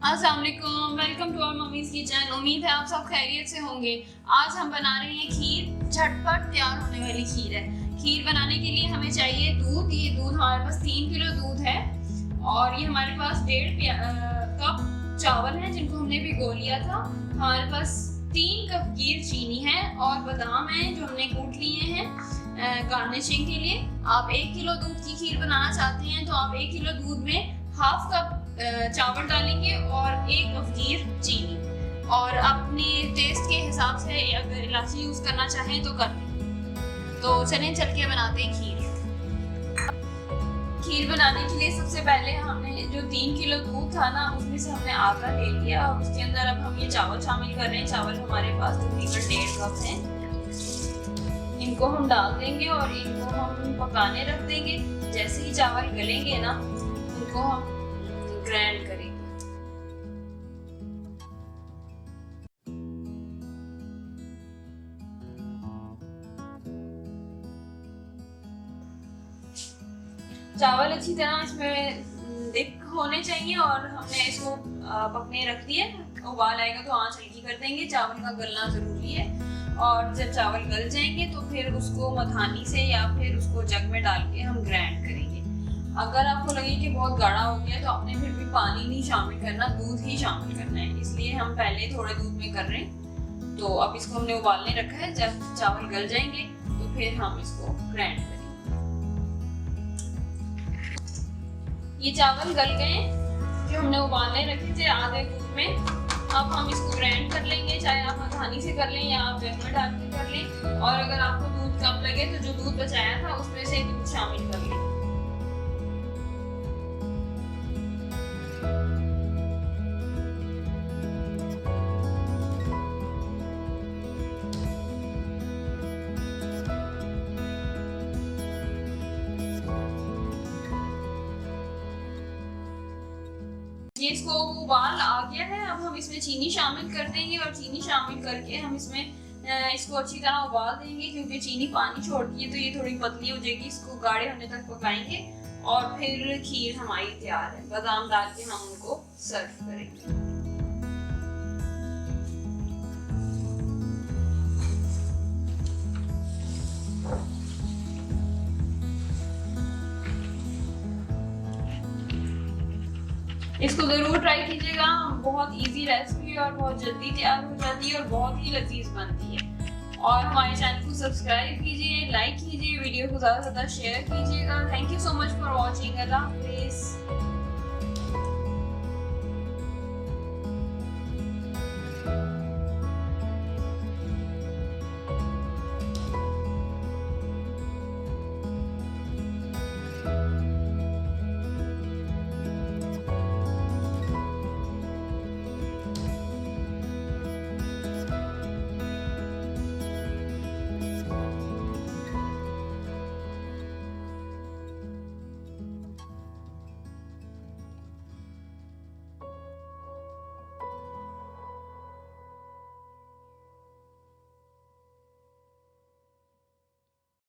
अस्सलाम वालेकुम, welcome to our mummy's kitchen. उम्मीद है आप सब खैरियत से होंगे। आज हम बना रहे हैं खीर। झटपट तैयार होने वाली खीर है। खीर बनाने के लिए हमें चाहिए दूध। ये दूध हमारे पास 3 किलो दूध है और ये हमारे पास 1.5 कप चावल है जिनको हमने भिगो लिया था। हमारे पास 3 कप गिर चीनी है और बादाम है जो हमने कूट लिए हैं गार्निशिंग के लिए। आप 1 किलो दूध की खीर बनाना चाहते हैं तो आप 1 किलो दूध में हाफ कप चावल डालेंगे और 1 कप गिर चीनी, और अपने टेस्ट के हिसाब से अगर इलायची यूज करना चाहें तो कर लें। तो चलें चल के बनाते हैं खीर। खीर बनाने के लिए सबसे पहले हमने जो 3 किलो दूध था ना उसमें से हमने आधा ले लिया और उसके अंदर अब हम ये चावल शामिल कर रहे हैं। चावल हमारे पास तकरीबन 1.5 कप हैं। इनको हम डाल देंगे और इनको हम पकाने रख देंगे। जैसे ही चावल गलेंगे ना इनको हम ग्राइंड करेंगे। चावल अच्छी तरह इसमें डिप होने चाहिए और हमने इसको पकने रख दिए। उबाल आएगा तो आंच हल्की कर देंगे। चावल का गलना जरूरी है और जब चावल गल जाएंगे तो फिर उसको मधानी से या फिर उसको जग में डाल के हम ग्राइंड करेंगे। अगर आपको लगे कि बहुत गाढ़ा हो गया तो आपने फिर भी पानी नहीं शामिल करना, दूध ही शामिल करना है। इसलिए हम पहले थोड़े दूध में कर रहे हैं। तो अब इसको हमने उबालने रखा है। जब चावल गल जाएंगे तो फिर हम इसको ग्राइंड करेंगे। ये चावल गल गए जो हमने उबालने रखे थे आधे दूध में। अब हम इसको ग्राइंड कर लेंगे, चाहे आप मधानी से कर लें या आप जग में डाल के कर लें। और अगर आपको दूध कम लगे तो जो दूध बचाया था उसमें से दूध शामिल कर लें। ये इसको उबाल आ गया है। अब हम इसमें चीनी शामिल कर देंगे और चीनी शामिल करके हम इसमें इसको अच्छी तरह उबाल देंगे, क्योंकि चीनी पानी छोड़ती है तो ये थोड़ी पतली हो जाएगी। इसको गाढ़े होने तक पकाएंगे और फिर खीर हमारी तैयार है। बादाम डाल के हम उनको सर्व करेंगे। इसको जरूर ट्राई कीजिएगा। बहुत इजी रेसिपी और बहुत जल्दी तैयार हो जाती है और बहुत ही लजीज बनती है। और हमारे चैनल को सब्सक्राइब कीजिए, लाइक कीजिए, वीडियो को ज़्यादा से ज़्यादा शेयर कीजिएगा। Thank you so much for watching. अल्लाह हाफिज़।